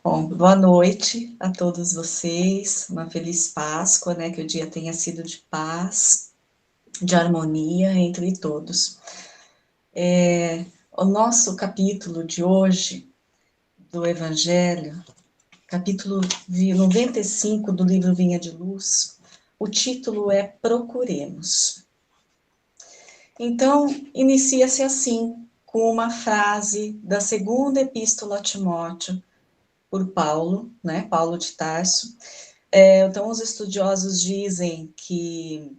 Bom, boa noite a todos vocês, uma feliz Páscoa, né, que o dia tenha sido de paz, de harmonia entre todos. O nosso capítulo de hoje, do Evangelho, capítulo 95 do livro Vinha de Luz, o título é Procuremos. Então, inicia-se assim, com uma frase da segunda epístola a Timóteo, por Paulo, né, Paulo de Tarso. Então, os estudiosos dizem que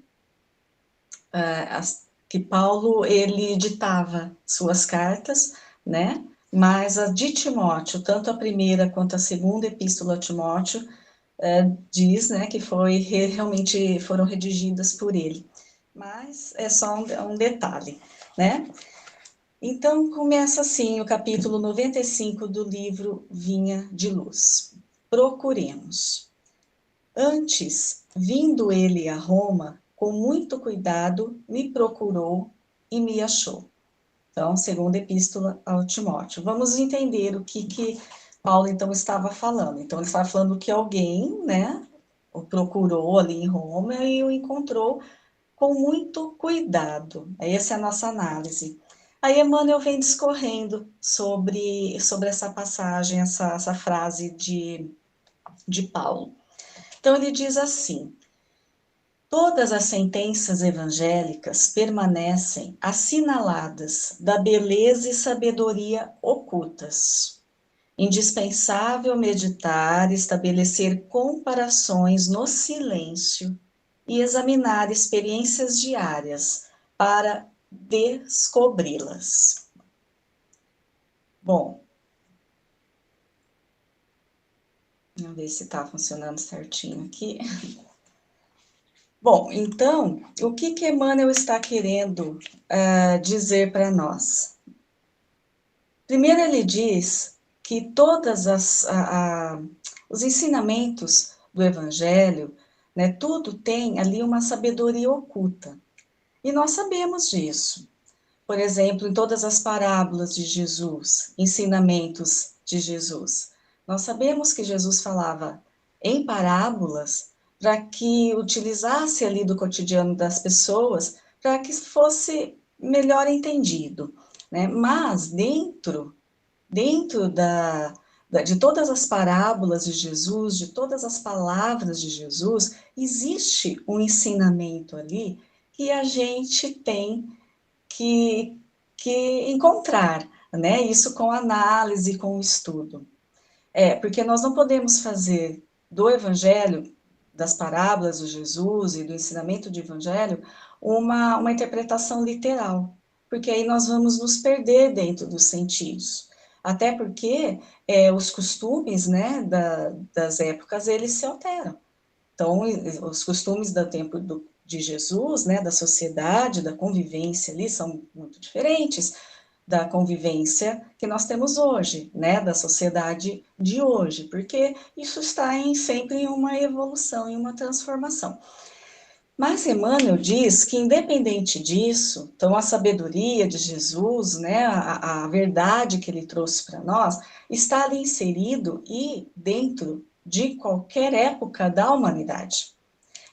Paulo, ele ditava suas cartas, né, mas a de Timóteo, tanto a primeira quanto a segunda epístola a Timóteo, diz, né, que realmente foram redigidas por ele. Mas é só um detalhe, né? Então, começa assim o capítulo 95 do livro Vinha de Luz. Procuremos. Antes, vindo ele a Roma, com muito cuidado, me procurou e me achou. Então, segunda epístola ao Timóteo. Vamos entender o que Paulo, então, estava falando. Então, ele estava falando que alguém, né, o procurou ali em Roma e o encontrou com muito cuidado. Essa é a nossa análise. Aí Emmanuel vem discorrendo sobre essa passagem, essa frase de Paulo. Então, ele diz assim: todas as sentenças evangélicas permanecem assinaladas da beleza e sabedoria ocultas. Indispensável meditar, estabelecer comparações no silêncio e examinar experiências diárias para descobri-las. Bom, vamos ver se está funcionando certinho aqui. Bom, então, o que Emmanuel está querendo dizer para nós? Primeiro, ele diz que todos os ensinamentos do Evangelho, né, tudo tem ali uma sabedoria oculta. E nós sabemos disso. Por exemplo, em todas as parábolas de Jesus, ensinamentos de Jesus, nós sabemos que Jesus falava em parábolas para que utilizasse ali do cotidiano das pessoas, para que fosse melhor entendido, né? Mas dentro de todas as parábolas de Jesus, de todas as palavras de Jesus, existe um ensinamento ali que a gente tem que, que encontrar, né? Isso com análise, com estudo. Porque nós não podemos fazer do Evangelho, das parábolas de Jesus e do ensinamento do Evangelho, uma interpretação literal, porque aí nós vamos nos perder dentro dos sentidos. Até porque os costumes, né, das épocas, eles se alteram. Então, os costumes do tempo de Jesus, né, da sociedade, da convivência ali, são muito diferentes da convivência que nós temos hoje, né, da sociedade de hoje, porque isso está sempre em uma evolução, em uma transformação. Mas Emmanuel diz que, independente disso, então a sabedoria de Jesus, né, a verdade que ele trouxe para nós, está ali inserido e dentro de qualquer época da humanidade.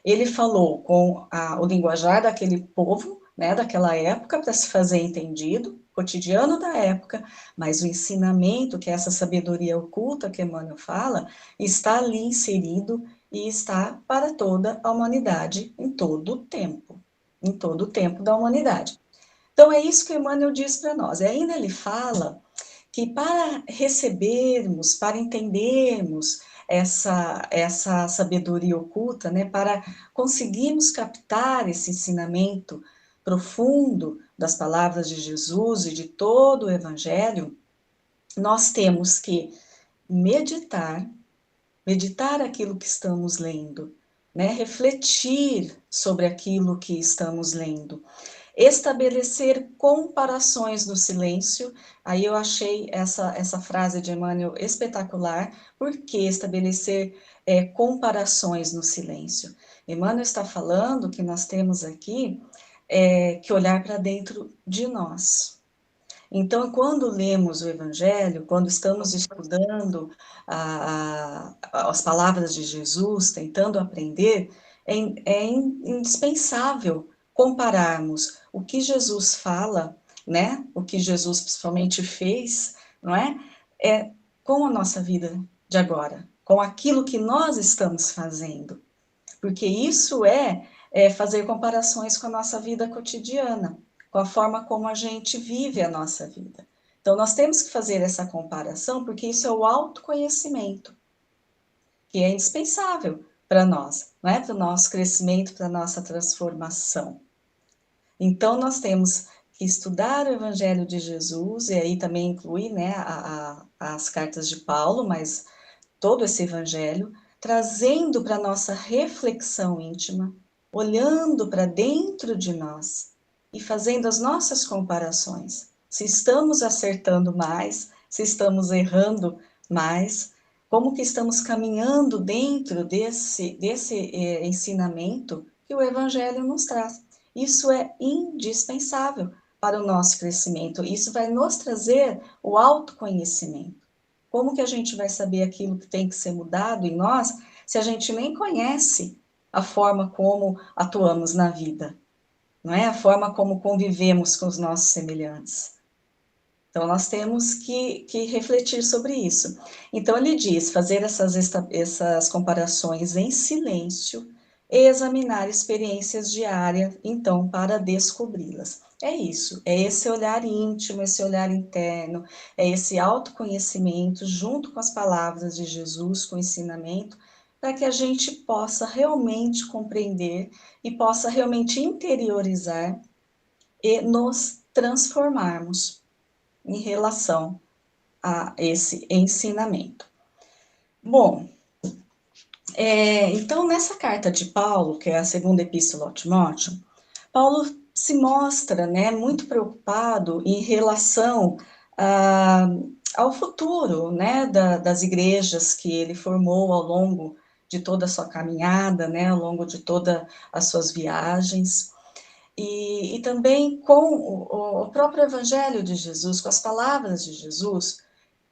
Ele falou com o linguajar daquele povo, né, daquela época, para se fazer entendido, cotidiano da época, mas o ensinamento, que é essa sabedoria oculta que Emmanuel fala, está ali inserido e está para toda a humanidade em todo o tempo da humanidade. Então, é isso que Emmanuel diz para nós. E ainda ele fala que para recebermos, para entendermos essa sabedoria oculta, né, para conseguirmos captar esse ensinamento profundo das palavras de Jesus e de todo o Evangelho, nós temos que meditar, meditar aquilo que estamos lendo, né, refletir sobre aquilo que estamos lendo, estabelecer comparações no silêncio. Aí eu achei essa frase de Emmanuel espetacular. Por que estabelecer comparações no silêncio? Emmanuel está falando que nós temos aqui que olhar para dentro de nós. Então, quando lemos o Evangelho, quando estamos estudando as palavras de Jesus, tentando aprender, é indispensável compararmos o que Jesus fala, né? O que Jesus principalmente fez, não é? Com a nossa vida de agora, com aquilo que nós estamos fazendo, porque isso é fazer comparações com a nossa vida cotidiana, com a forma como a gente vive a nossa vida. Então, nós temos que fazer essa comparação, porque isso é o autoconhecimento, que é indispensável para nós, não é? Para o nosso crescimento, para a nossa transformação. Então, nós temos que estudar o Evangelho de Jesus, e aí também inclui, né, as cartas de Paulo, mas todo esse Evangelho, trazendo para a nossa reflexão íntima, olhando para dentro de nós e fazendo as nossas comparações. Se estamos acertando mais, se estamos errando mais, como que estamos caminhando dentro desse ensinamento que o Evangelho nos traz. Isso é indispensável para o nosso crescimento. Isso vai nos trazer o autoconhecimento. Como que a gente vai saber aquilo que tem que ser mudado em nós se a gente nem conhece a forma como atuamos na vida, não é? A forma como convivemos com os nossos semelhantes. Então, nós temos que refletir sobre isso. Então, ele diz, fazer essas comparações em silêncio e examinar experiências diárias, então, para descobri-las. É isso, é esse olhar íntimo, esse olhar interno, é esse autoconhecimento, junto com as palavras de Jesus, com o ensinamento, para que a gente possa realmente compreender e possa realmente interiorizar e nos transformarmos em relação a esse ensinamento. Bom, então nessa carta de Paulo, que é a segunda epístola a Timóteo, Paulo se mostra, né, muito preocupado em relação ao futuro, né, das igrejas que ele formou ao longo de toda a sua caminhada, né, ao longo de todas as suas viagens. E também com o próprio Evangelho de Jesus, com as palavras de Jesus,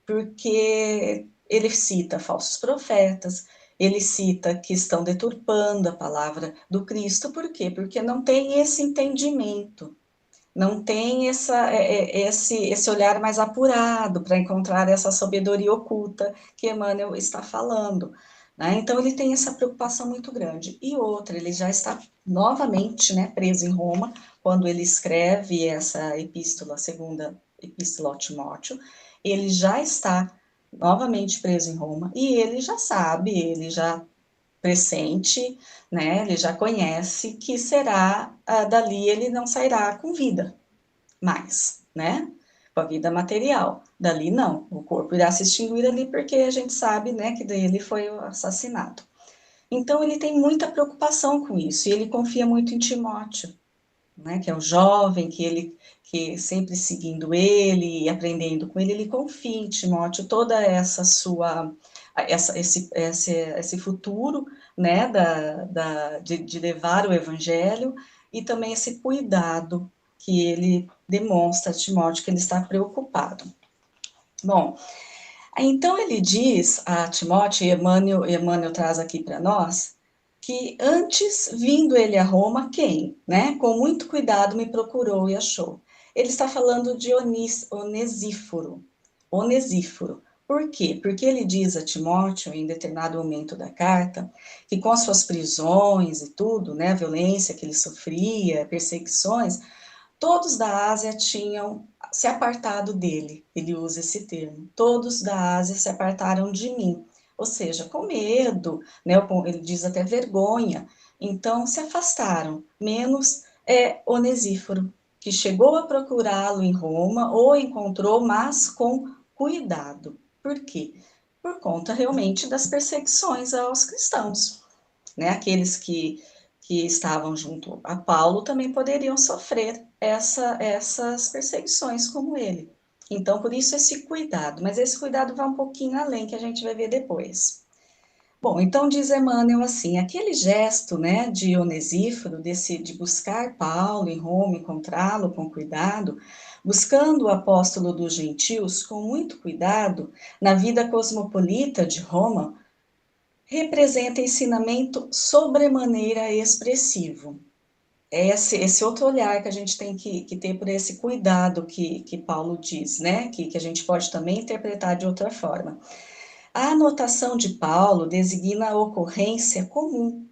porque ele cita falsos profetas, ele cita que estão deturpando a palavra do Cristo, por quê? Porque não tem esse entendimento, não tem esse olhar mais apurado para encontrar essa sabedoria oculta que Emmanuel está falando. Né? Então, ele tem essa preocupação muito grande. E outra, ele já está novamente, né, preso em Roma, quando ele escreve essa epístola, a segunda epístola a Timóteo, ele já está novamente preso em Roma, e ele já sabe, ele já pressente, né, ele já conhece que será, dali ele não sairá com vida mais, né, com a vida material. Dali não, o corpo irá se extinguir ali porque a gente sabe, né, que daí ele foi assassinado. Então ele tem muita preocupação com isso, e ele confia muito em Timóteo, né, que é o jovem, que sempre seguindo ele e aprendendo com ele confia em Timóteo toda essa sua, esse futuro, né, de levar o evangelho, e também esse cuidado que ele demonstra a Timóteo, que ele está preocupado. Bom, então ele diz a Timóteo, e Emmanuel traz aqui para nós, que antes, vindo ele a Roma, quem, né, com muito cuidado me procurou e achou. Ele está falando de Onesíforo. Onesíforo. Por quê? Porque ele diz a Timóteo, em determinado momento da carta, que com as suas prisões e tudo, né, a violência que ele sofria, perseguições, todos da Ásia tinham se apartado dele, ele usa esse termo, todos da Ásia se apartaram de mim, ou seja, com medo, né, ele diz até vergonha, então se afastaram, menos Onesíforo, que chegou a procurá-lo em Roma, ou encontrou, mas com cuidado. Por quê? Por conta realmente das perseguições aos cristãos, né, aqueles que estavam junto a Paulo também poderiam sofrer essas perseguições como ele. Então, por isso esse cuidado, mas esse cuidado vai um pouquinho além, que a gente vai ver depois. Bom, então diz Emmanuel assim, aquele gesto, né, de Onesíforo, de buscar Paulo em Roma, encontrá-lo com cuidado, buscando o apóstolo dos gentios com muito cuidado na vida cosmopolita de Roma, representa ensinamento sobremaneira expressivo. É esse outro olhar que a gente tem que ter por esse cuidado que Paulo diz, né? Que a gente pode também interpretar de outra forma. A anotação de Paulo designa a ocorrência comum.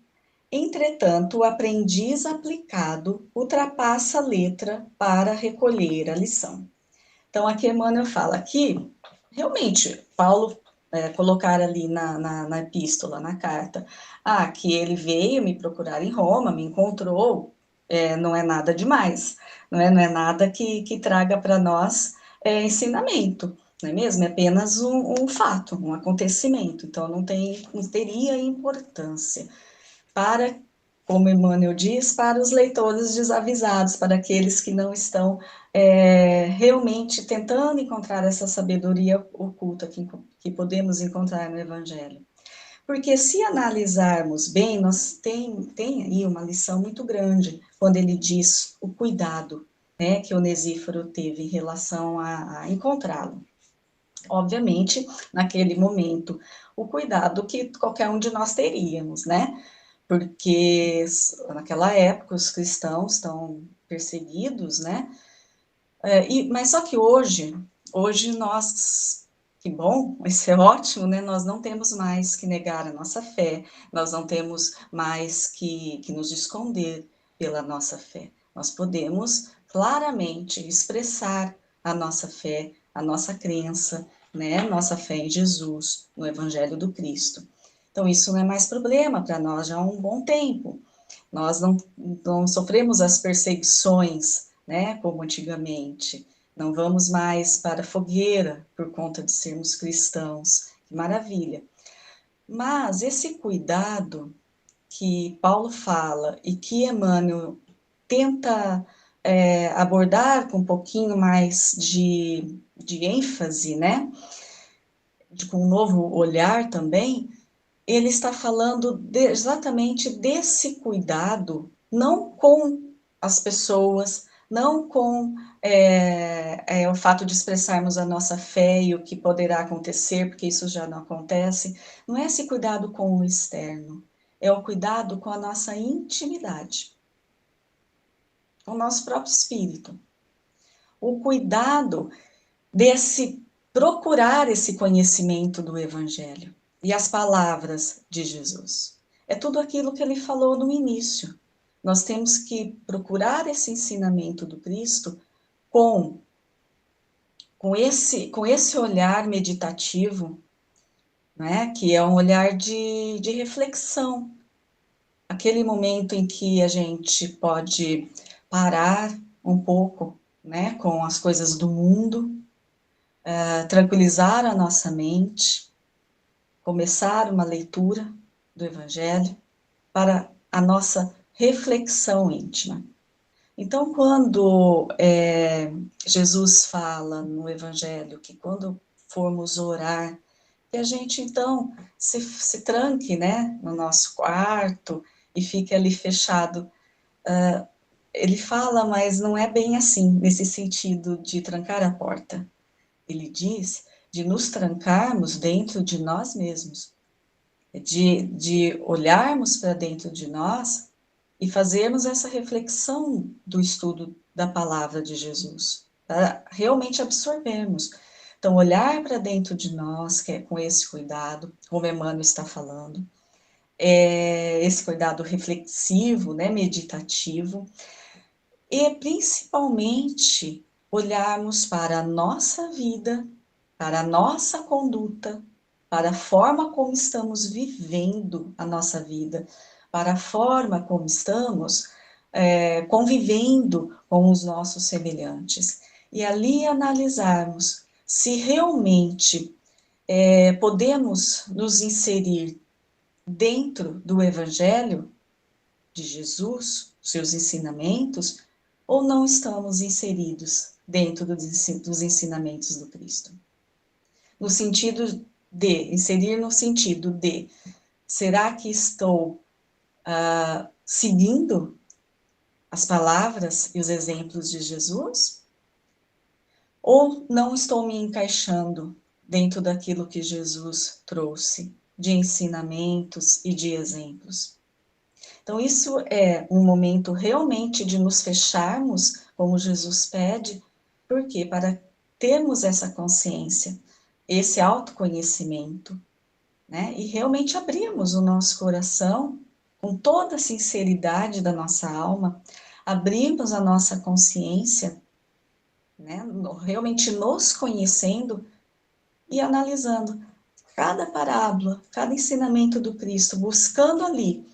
Entretanto, o aprendiz aplicado ultrapassa a letra para recolher a lição. Então, aqui Emmanuel fala que, realmente, Paulo colocar ali na epístola, na carta, que ele veio me procurar em Roma, me encontrou, não é nada demais, não é nada que traga para nós ensinamento, não é mesmo? É apenas um fato, um acontecimento, então não teria importância para, como Emmanuel diz, para os leitores desavisados, para aqueles que não estão realmente tentando encontrar essa sabedoria oculta que podemos encontrar no Evangelho. Porque se analisarmos bem, nós tem aí uma lição muito grande, quando ele diz o cuidado, né, que Onesíforo teve em relação a encontrá-lo. Obviamente, naquele momento, o cuidado que qualquer um de nós teríamos, né? Porque naquela época os cristãos estão perseguidos, né? Mas só que hoje nós, que bom, isso é ótimo, né? Nós não temos mais que negar a nossa fé, nós não temos mais que nos esconder pela nossa fé. Nós podemos claramente expressar a nossa fé, a nossa crença, né? Nossa fé em Jesus, no Evangelho do Cristo. Então, isso não é mais problema para nós já há um bom tempo. Nós não sofremos as perseguições, né, como antigamente. Não vamos mais para a fogueira por conta de sermos cristãos. Que maravilha. Mas esse cuidado que Paulo fala e que Emmanuel tenta abordar com um pouquinho mais de ênfase, né, com um novo olhar também, ele está falando exatamente desse cuidado, não com as pessoas, não com o fato de expressarmos a nossa fé e o que poderá acontecer, porque isso já não acontece. Não é esse cuidado com o externo, é o cuidado com a nossa intimidade, com o nosso próprio espírito. O cuidado desse procurar esse conhecimento do Evangelho e as palavras de Jesus. É tudo aquilo que ele falou no início. Nós temos que procurar esse ensinamento do Cristo com esse olhar meditativo, né, que é um olhar de reflexão. Aquele momento em que a gente pode parar um pouco, né, com as coisas do mundo, tranquilizar a nossa mente, começar uma leitura do Evangelho para a nossa reflexão íntima. Então, quando Jesus fala no Evangelho que quando formos orar, que a gente então se tranque, né, no nosso quarto e fique ali fechado. Ele fala, mas não é bem assim, nesse sentido de trancar a porta. Ele diz de nos trancarmos dentro de nós mesmos, de olharmos para dentro de nós e fazermos essa reflexão do estudo da palavra de Jesus, para realmente absorvermos. Então, olhar para dentro de nós, que é com esse cuidado, como Emmanuel está falando, esse cuidado reflexivo, né, meditativo, e principalmente olharmos para a nossa vida, para a nossa conduta, para a forma como estamos vivendo a nossa vida, para a forma como estamos convivendo com os nossos semelhantes. E ali analisarmos se realmente podemos nos inserir dentro do Evangelho de Jesus, seus ensinamentos, ou não estamos inseridos dentro dos ensinamentos do Cristo. No sentido de, inserir no sentido de, será que estou seguindo as palavras e os exemplos de Jesus? Ou não estou me encaixando dentro daquilo que Jesus trouxe, de ensinamentos e de exemplos. Então, isso é um momento realmente de nos fecharmos, como Jesus pede, por quê? Para termos essa consciência, esse autoconhecimento, né? E realmente abrirmos o nosso coração com toda a sinceridade da nossa alma, abrirmos a nossa consciência, né? Realmente nos conhecendo e analisando cada parábola, cada ensinamento do Cristo, buscando ali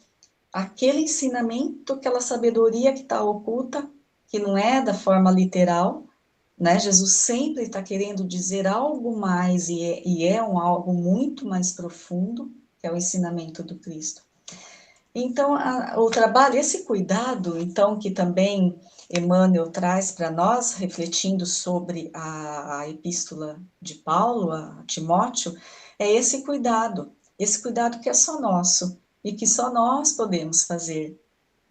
aquele ensinamento, aquela sabedoria que está oculta, que não é da forma literal, né? Jesus sempre está querendo dizer algo mais e é algo muito mais profundo, que é o ensinamento do Cristo. Então, o trabalho, esse cuidado, então, que também Emmanuel traz para nós, refletindo sobre a epístola de Paulo a Timóteo, é esse cuidado que é só nosso e que só nós podemos fazer,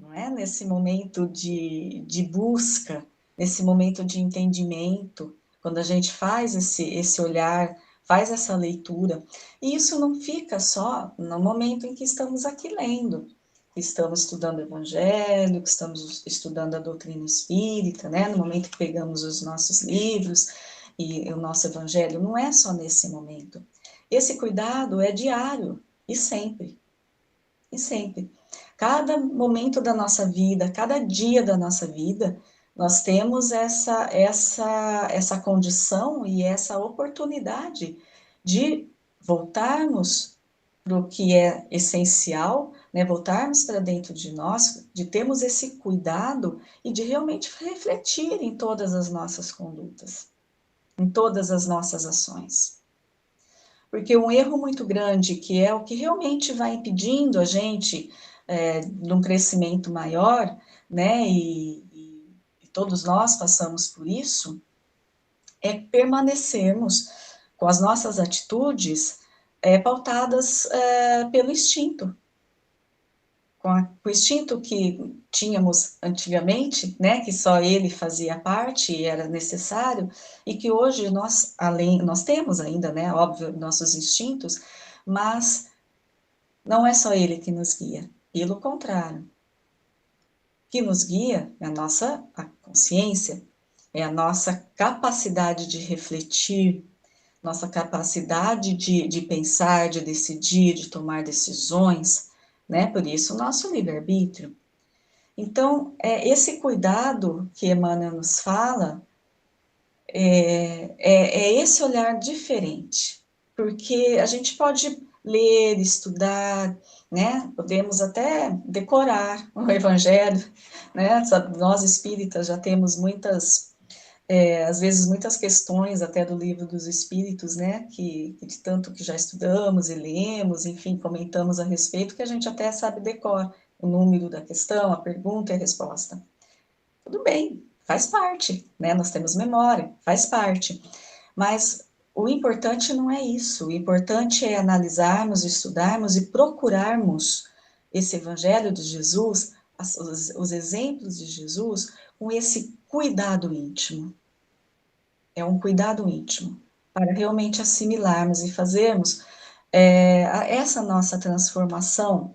não é? Nesse momento de busca, nesse momento de entendimento, quando a gente faz esse olhar, faz essa leitura, e isso não fica só no momento em que estamos aqui lendo, que estamos estudando o Evangelho, que estamos estudando a doutrina espírita, né? No momento que pegamos os nossos livros e o nosso Evangelho, não é só nesse momento. Esse cuidado é diário e sempre, e sempre. Cada momento da nossa vida, cada dia da nossa vida, nós temos essa condição e essa oportunidade de voltarmos para o que é essencial, né? Voltarmos para dentro de nós, de termos esse cuidado e de realmente refletir em todas as nossas condutas, em todas as nossas ações. Porque um erro muito grande, que é o que realmente vai impedindo a gente de um crescimento maior, né, e todos nós passamos por isso, é permanecermos com as nossas atitudes pautadas pelo instinto, com o instinto que tínhamos antigamente, né, que só ele fazia parte e era necessário, e que hoje nós temos ainda, né, óbvio, nossos instintos, mas não é só ele que nos guia, pelo contrário, o que nos guia é a consciência, é a nossa capacidade de refletir, nossa capacidade de pensar, de decidir, de tomar decisões, né, por isso o nosso livre-arbítrio. Então, esse cuidado que Emmanuel nos fala é esse olhar diferente, porque a gente pode ler, estudar, né? Podemos até decorar o Evangelho, né? Nós espíritas já temos às vezes muitas questões até do Livro dos Espíritos, né? Que de tanto que já estudamos e lemos, enfim, comentamos a respeito, que a gente até sabe decor o número da questão, a pergunta e a resposta. Tudo bem, faz parte, né? Nós temos memória, faz parte. Mas o importante não é isso. O importante é analisarmos, estudarmos e procurarmos esse Evangelho de Jesus, os exemplos de Jesus, com esse cuidado íntimo. É um cuidado íntimo, para realmente assimilarmos e fazermos essa nossa transformação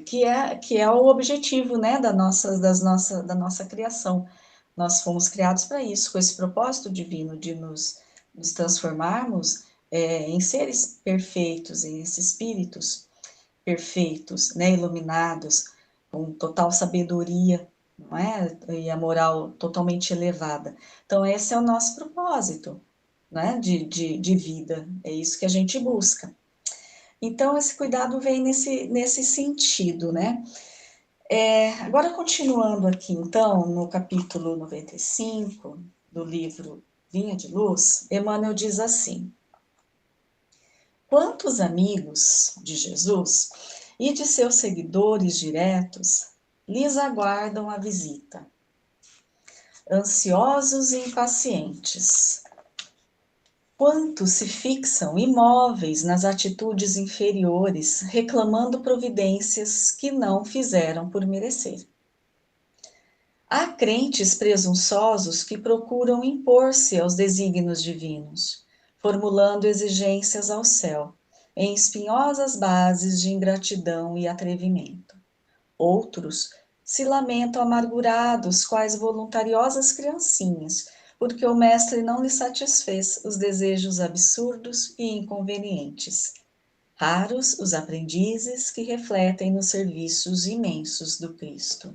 que é o objetivo, né, da nossa criação. Nós fomos criados para isso, com esse propósito divino de nos transformarmos em seres perfeitos, em esses espíritos perfeitos, né, iluminados, com total sabedoria, não é? E a moral totalmente elevada. Então, esse é o nosso propósito, né, de vida, é isso que a gente busca. Então, esse cuidado vem nesse sentido, né? Agora, continuando aqui, então, no capítulo 95 do livro Vinha de Luz, Emmanuel diz assim: quantos amigos de Jesus e de seus seguidores diretos lhes aguardam a visita, ansiosos e impacientes? Quantos se fixam imóveis nas atitudes inferiores, reclamando providências que não fizeram por merecer? Há crentes presunçosos que procuram impor-se aos desígnios divinos, formulando exigências ao céu, em espinhosas bases de ingratidão e atrevimento. Outros se lamentam amargurados, quais voluntariosas criancinhas, porque o mestre não lhes satisfez os desejos absurdos e inconvenientes. Raros os aprendizes que refletem nos serviços imensos do Cristo.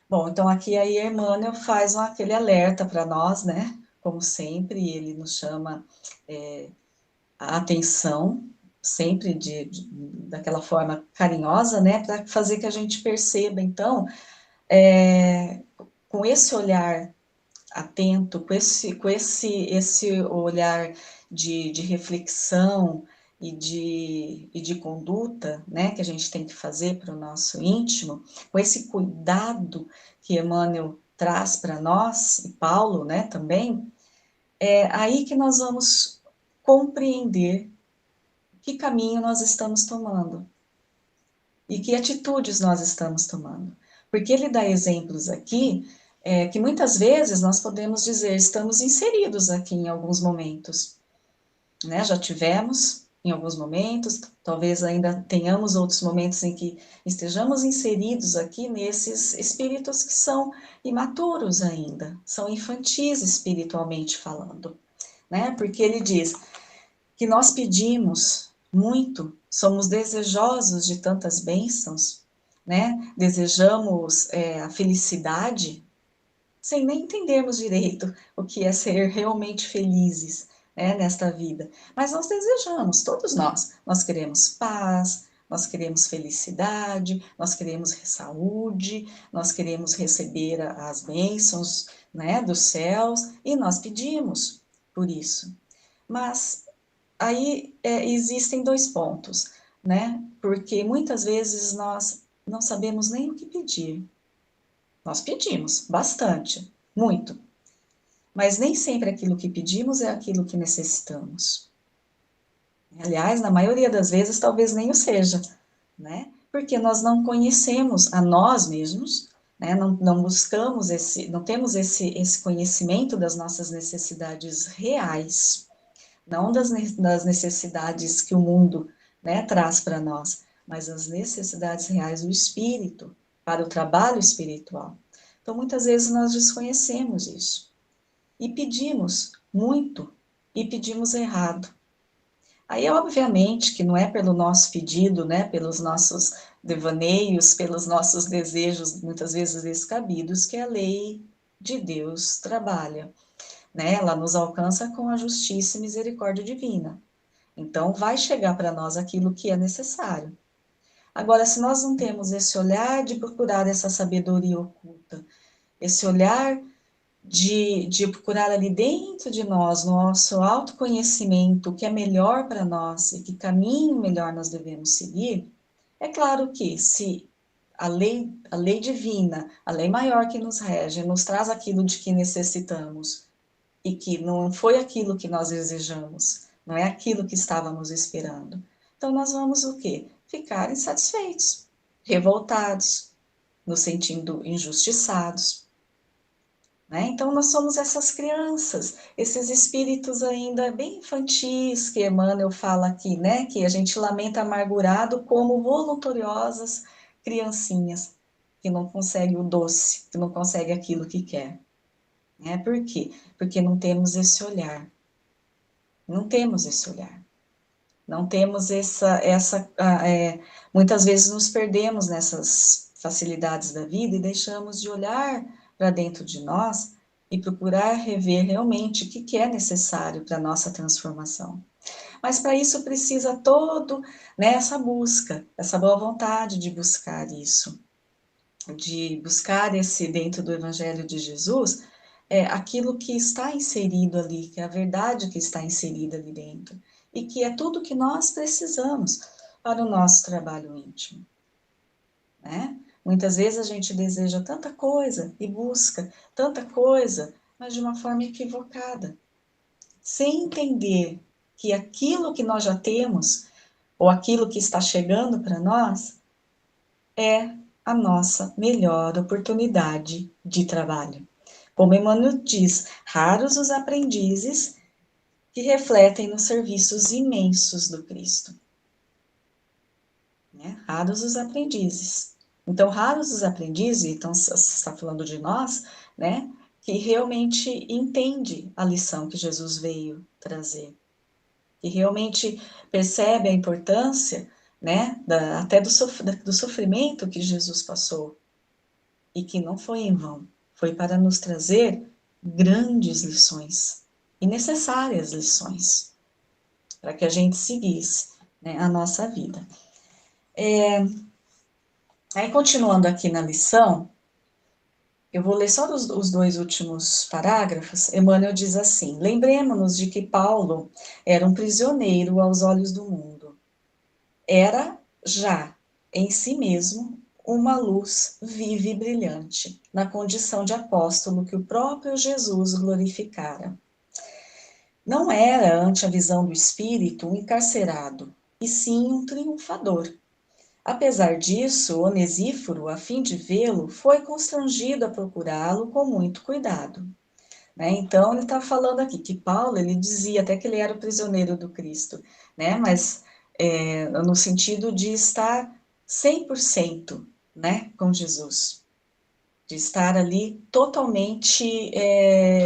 Bom, então aqui aí Emmanuel faz aquele alerta para nós, né? Como sempre, ele nos chama a atenção, sempre daquela forma carinhosa, né? Para fazer que a gente perceba, então, com esse olhar atento, esse olhar de reflexão e de conduta, né, que a gente tem que fazer para o nosso íntimo, com esse cuidado que Emmanuel traz para nós, e Paulo, né, também, é aí que nós vamos compreender que caminho nós estamos tomando e que atitudes nós estamos tomando. Porque ele dá exemplos aqui que muitas vezes nós podemos dizer, estamos inseridos aqui em alguns momentos, né? Já tivemos em alguns momentos, talvez ainda tenhamos outros momentos em que estejamos inseridos aqui nesses espíritos que são imaturos ainda, são infantis espiritualmente falando, né? Porque ele diz que nós pedimos muito, somos desejosos de tantas bênçãos, né? Desejamos a felicidade, sem nem entendermos direito o que é ser realmente felizes, né, nesta vida. Mas nós desejamos, todos nós. Nós queremos paz, nós queremos felicidade, nós queremos saúde, nós queremos receber as bênçãos, né, dos céus, e nós pedimos por isso. Mas aí existem dois pontos, né? Porque muitas vezes nós não sabemos nem o que pedir. Nós pedimos bastante, muito, mas nem sempre aquilo que pedimos é aquilo que necessitamos. Aliás, na maioria das vezes, talvez nem o seja, né? Porque nós não conhecemos a nós mesmos, né? Não buscamos não temos esse conhecimento das nossas necessidades reais, não das necessidades que o mundo, né, traz para nós, mas as necessidades reais do espírito, para o trabalho espiritual. Então, muitas vezes nós desconhecemos isso e pedimos muito e pedimos errado. Aí, obviamente, que não é pelo nosso pedido, né, pelos nossos devaneios, pelos nossos desejos, muitas vezes descabidos, que a lei de Deus trabalha, né? Ela nos alcança com a justiça e misericórdia divina. Então, vai chegar para nós aquilo que é necessário. Agora, se nós não temos esse olhar de procurar essa sabedoria oculta, esse olhar de procurar ali dentro de nós, no nosso autoconhecimento, o que é melhor para nós e que caminho melhor nós devemos seguir, é claro que se a lei divina, a lei maior que nos rege, nos traz aquilo de que necessitamos e que não foi aquilo que nós desejamos, não é aquilo que estávamos esperando. Então nós vamos o quê? Ficar insatisfeitos, revoltados, nos sentindo injustiçados, né? Então nós somos essas crianças, esses espíritos ainda bem infantis que Emmanuel fala aqui, né? Que a gente lamenta amargurado como voluntariosas criancinhas que não conseguem o doce, que não conseguem aquilo que quer. Né? Por quê? Porque não temos esse olhar. Não temos esse olhar. Não temos muitas vezes nos perdemos nessas facilidades da vida e deixamos de olhar para dentro de nós e procurar rever realmente o que é necessário para a nossa transformação. Mas para isso precisa né, essa busca, essa boa vontade de buscar isso, de buscar esse dentro do Evangelho de Jesus, aquilo que está inserido ali, que é a verdade que está inserida ali dentro, e que é tudo que nós precisamos para o nosso trabalho íntimo, né? Muitas vezes a gente deseja tanta coisa e busca tanta coisa, mas de uma forma equivocada, sem entender que aquilo que nós já temos, ou aquilo que está chegando para nós, é a nossa melhor oportunidade de trabalho. Como Emmanuel diz, raros os aprendizes que refletem nos serviços imensos do Cristo. Né? Raros os aprendizes. Então, raros os aprendizes, então você está falando de nós, né, que realmente entende a lição que Jesus veio trazer, que realmente percebe a importância, né, até do sofrimento que Jesus passou, e que não foi em vão, foi para nos trazer grandes lições, e necessárias lições, para que a gente seguisse, né, a nossa vida. Aí, continuando aqui na lição, eu vou ler só os dois últimos parágrafos. Emmanuel diz assim: lembremos-nos de que Paulo era um prisioneiro aos olhos do mundo. Era já em si mesmo uma luz viva e brilhante, na condição de apóstolo que o próprio Jesus glorificara. Não era, ante a visão do espírito, um encarcerado, e sim um triunfador. Apesar disso, Onesíforo, a fim de vê-lo, foi constrangido a procurá-lo com muito cuidado. Né? Então, ele está falando aqui que Paulo, ele dizia até que ele era o prisioneiro do Cristo, né? Mas no sentido de estar 100%, né, com Jesus, de estar ali totalmente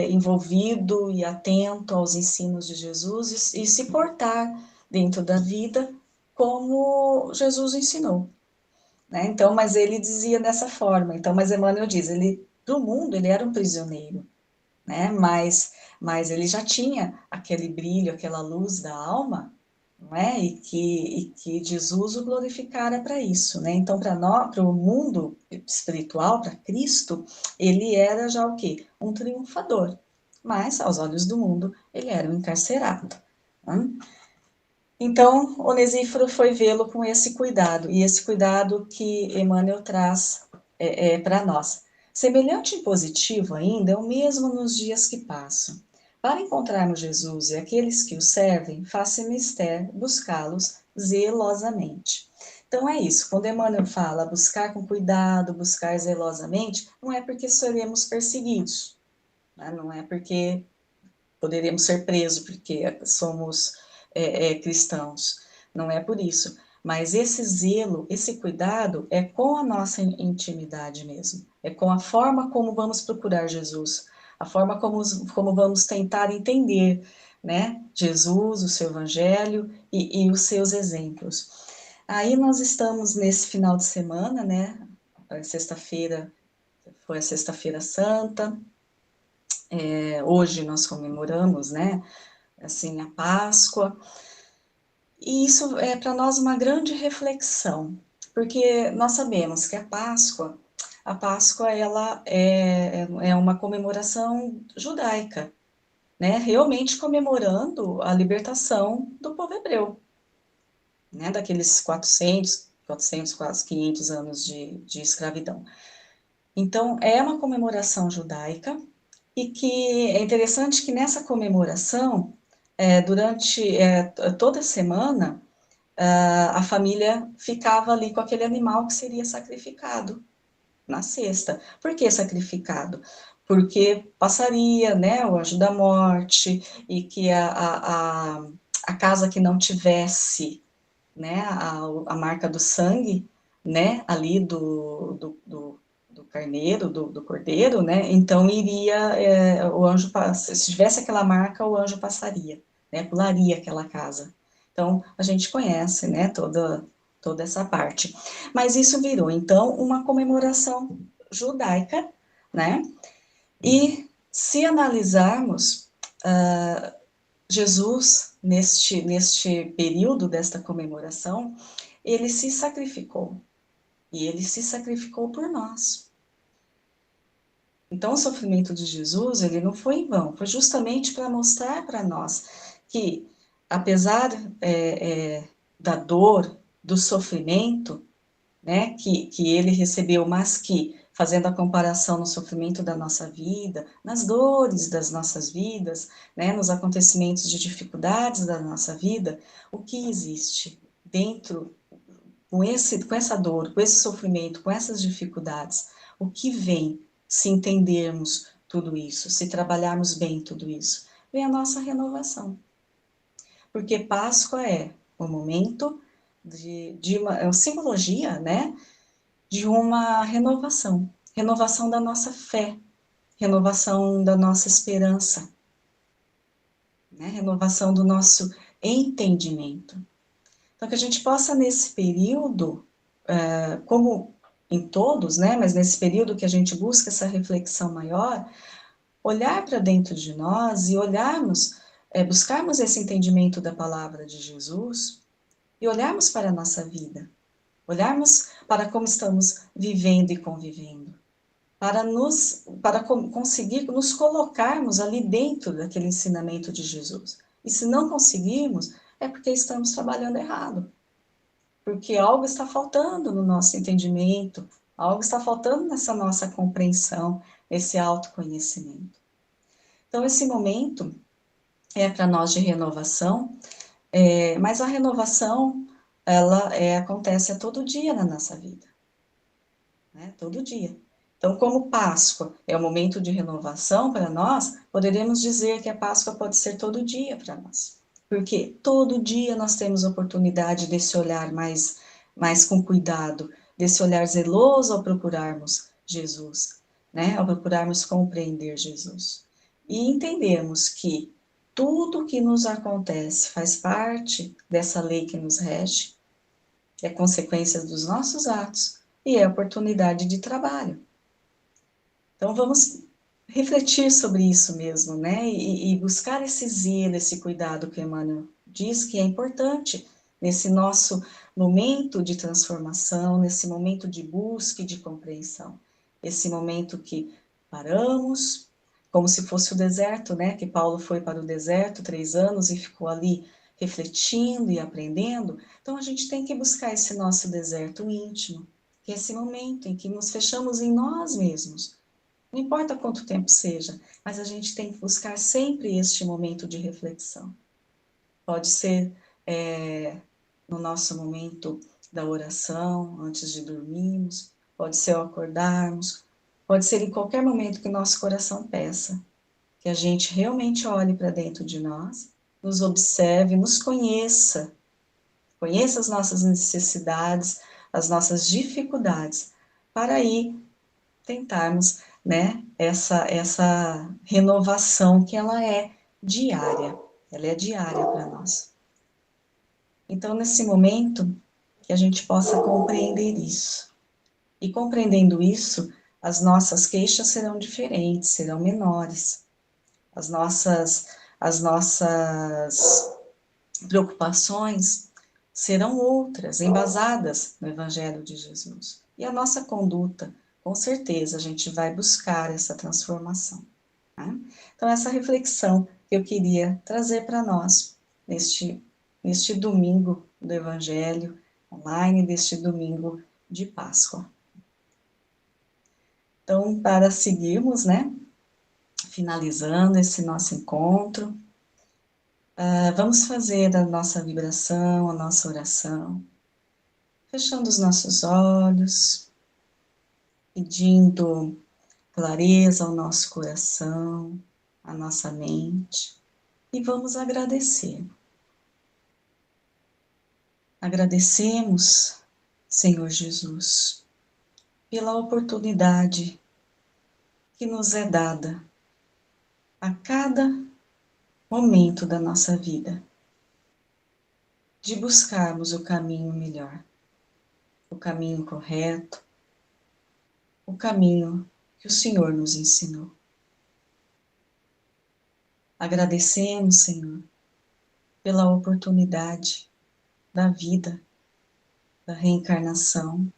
envolvido e atento aos ensinos de Jesus e se portar dentro da vida como Jesus ensinou. Né? Então, mas ele dizia dessa forma. Então, mas Emmanuel diz, ele do mundo ele era um prisioneiro, né? Mas ele já tinha aquele brilho, aquela luz da alma, não é? E que Jesus o glorificara para isso, né? Então, para nós, para o mundo espiritual, para Cristo, ele era já o quê? Um triunfador. Mas, aos olhos do mundo, ele era um encarcerado. Né? Então, Onesíforo foi vê-lo com esse cuidado, e esse cuidado que Emmanuel traz para nós. Semelhante impositivo ainda é o mesmo nos dias que passam. Para encontrarmos Jesus e aqueles que o servem, faça mister buscá-los zelosamente. Então é isso, quando Emmanuel fala buscar com cuidado, buscar zelosamente, não é porque seremos perseguidos, né? Não é porque poderíamos ser presos porque somos cristãos. Não é por isso. Mas esse zelo, esse cuidado é com a nossa intimidade mesmo. É com a forma como vamos procurar Jesus, a forma como vamos tentar entender, né, Jesus, o seu evangelho e os seus exemplos. Aí nós estamos nesse final de semana, né, sexta-feira, foi a Sexta-feira Santa, hoje nós comemoramos, né, assim, a Páscoa, e isso é para nós uma grande reflexão, porque nós sabemos que a Páscoa ela é uma comemoração judaica, né, realmente comemorando a libertação do povo hebreu, né, daqueles 400, quase 500 anos de escravidão. Então, é uma comemoração judaica, e que é interessante que nessa comemoração, durante toda a semana, a família ficava ali com aquele animal que seria sacrificado na sexta. Por que sacrificado? Porque passaria, né, o anjo da morte, e que a casa que não tivesse, né, a marca do sangue, né, ali do carneiro, do cordeiro, né, então iria, o anjo, se tivesse aquela marca, o anjo passaria, né, pularia aquela casa. Então, a gente conhece, né, toda essa parte. Mas isso virou, então, uma comemoração judaica, né, e se analisarmos, Jesus, neste período desta comemoração, ele se sacrificou, e ele se sacrificou por nós. Então, o sofrimento de Jesus, ele não foi em vão, foi justamente para mostrar para nós que, apesar da dor, do sofrimento, né, que ele recebeu, mas que, fazendo a comparação no sofrimento da nossa vida, nas dores das nossas vidas, né, nos acontecimentos de dificuldades da nossa vida, o que existe dentro, com essa dor, com esse sofrimento, com essas dificuldades, o que vem se entendermos tudo isso, se trabalharmos bem tudo isso? Vem a nossa renovação. Porque Páscoa é o momento de uma simbologia, né? De uma renovação. Renovação da nossa fé, renovação da nossa esperança, né? Renovação do nosso entendimento. Então, que a gente possa, nesse período, como em todos, né, mas nesse período que a gente busca essa reflexão maior, olhar para dentro de nós e olharmos, buscarmos esse entendimento da palavra de Jesus e olharmos para a nossa vida, olharmos para como estamos vivendo e convivendo, para conseguir nos colocarmos ali dentro daquele ensinamento de Jesus. E se não conseguirmos, é porque estamos trabalhando errado. Porque algo está faltando no nosso entendimento, algo está faltando nessa nossa compreensão, esse autoconhecimento. Então, esse momento é para nós de renovação, mas a renovação, ela acontece a todo dia na nossa vida, né? Todo dia. Então, como Páscoa é o momento de renovação para nós, poderemos dizer que a Páscoa pode ser todo dia para nós. Porque todo dia nós temos oportunidade desse olhar mais com cuidado, desse olhar zeloso ao procurarmos Jesus, né? Ao procurarmos compreender Jesus. E entendermos que tudo que nos acontece faz parte dessa lei que nos rege, é consequência dos nossos atos e é oportunidade de trabalho. Então vamos refletir sobre isso mesmo, né? E buscar esse zelo, esse cuidado que Emmanuel diz que é importante nesse nosso momento de transformação, nesse momento de busca e de compreensão. Esse momento que paramos, como se fosse o deserto, né? Que Paulo foi para o deserto 3 anos e ficou ali refletindo e aprendendo. Então a gente tem que buscar esse nosso deserto íntimo, que é esse momento em que nos fechamos em nós mesmos. Não importa quanto tempo seja, mas a gente tem que buscar sempre este momento de reflexão. Pode ser no nosso momento da oração, antes de dormirmos, pode ser ao acordarmos, pode ser em qualquer momento que o nosso coração peça, que a gente realmente olhe para dentro de nós, nos observe, nos conheça, conheça as nossas necessidades, as nossas dificuldades, para aí tentarmos, né, essa renovação que ela é diária para nós. Então, nesse momento, que a gente possa compreender isso. E compreendendo isso, as nossas queixas serão diferentes, serão menores. As nossas preocupações serão outras, embasadas no Evangelho de Jesus. E a nossa conduta, com certeza, a gente vai buscar essa transformação. Tá? Então, essa reflexão que eu queria trazer para nós neste domingo do Evangelho online, deste domingo de Páscoa. Então, para seguirmos, né, finalizando esse nosso encontro, vamos fazer a nossa vibração, a nossa oração, fechando os nossos olhos, pedindo clareza ao nosso coração, à nossa mente, e vamos agradecer. Agradecemos, Senhor Jesus, pela oportunidade que nos é dada a cada momento da nossa vida, de buscarmos o caminho melhor, o caminho correto, o caminho que o Senhor nos ensinou. Agradecemos, Senhor, pela oportunidade da vida, da reencarnação,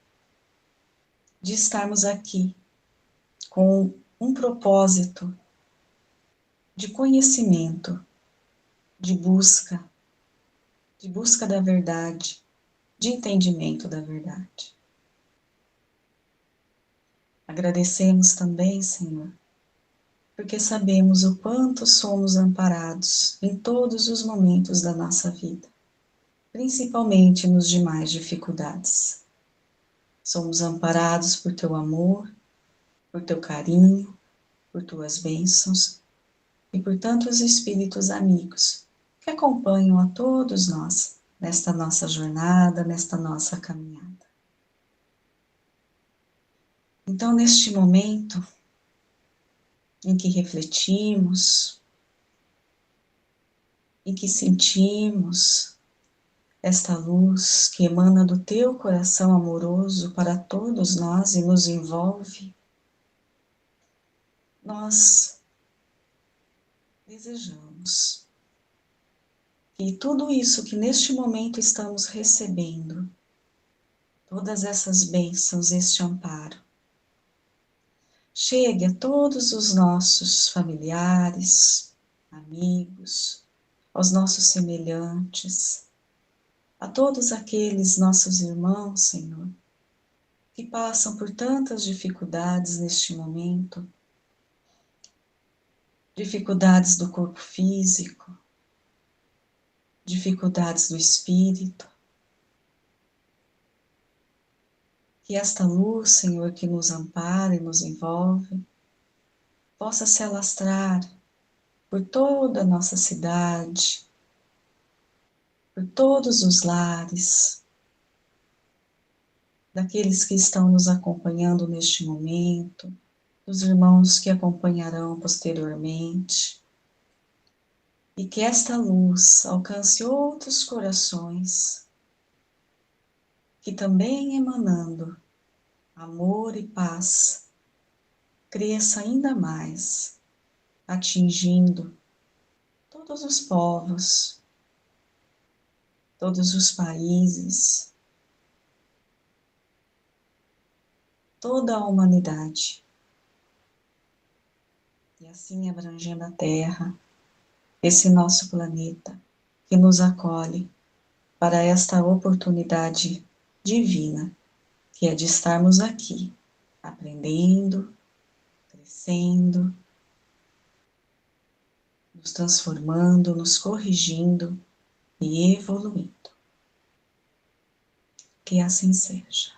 de estarmos aqui com um propósito de conhecimento, de busca da verdade, de entendimento da verdade. Agradecemos também, Senhor, porque sabemos o quanto somos amparados em todos os momentos da nossa vida. principalmente nos demais dificuldades. Somos amparados por teu amor, por teu carinho, por tuas bênçãos e por tantos espíritos amigos que acompanham a todos nós nesta nossa jornada, nesta nossa caminhada. Então, neste momento em que refletimos, em que sentimos esta luz que emana do teu coração amoroso para todos nós e nos envolve, nós desejamos que tudo isso que neste momento estamos recebendo, todas essas bênçãos, este amparo, chegue a todos os nossos familiares, amigos, aos nossos semelhantes, a todos aqueles nossos irmãos, Senhor, que passam por tantas dificuldades neste momento, dificuldades do corpo físico, dificuldades do espírito. Que esta luz, Senhor, que nos ampara e nos envolve, possa se alastrar por toda a nossa cidade, por todos os lares, daqueles que estão nos acompanhando neste momento, dos irmãos que acompanharão posteriormente, e que esta luz alcance outros corações, que também emanando amor e paz, cresça ainda mais, atingindo todos os povos, todos os países, toda a humanidade. E assim abrangendo a Terra, esse nosso planeta que nos acolhe para esta oportunidade divina, que é de estarmos aqui, aprendendo, crescendo, nos transformando, nos corrigindo e evoluindo. Que assim seja.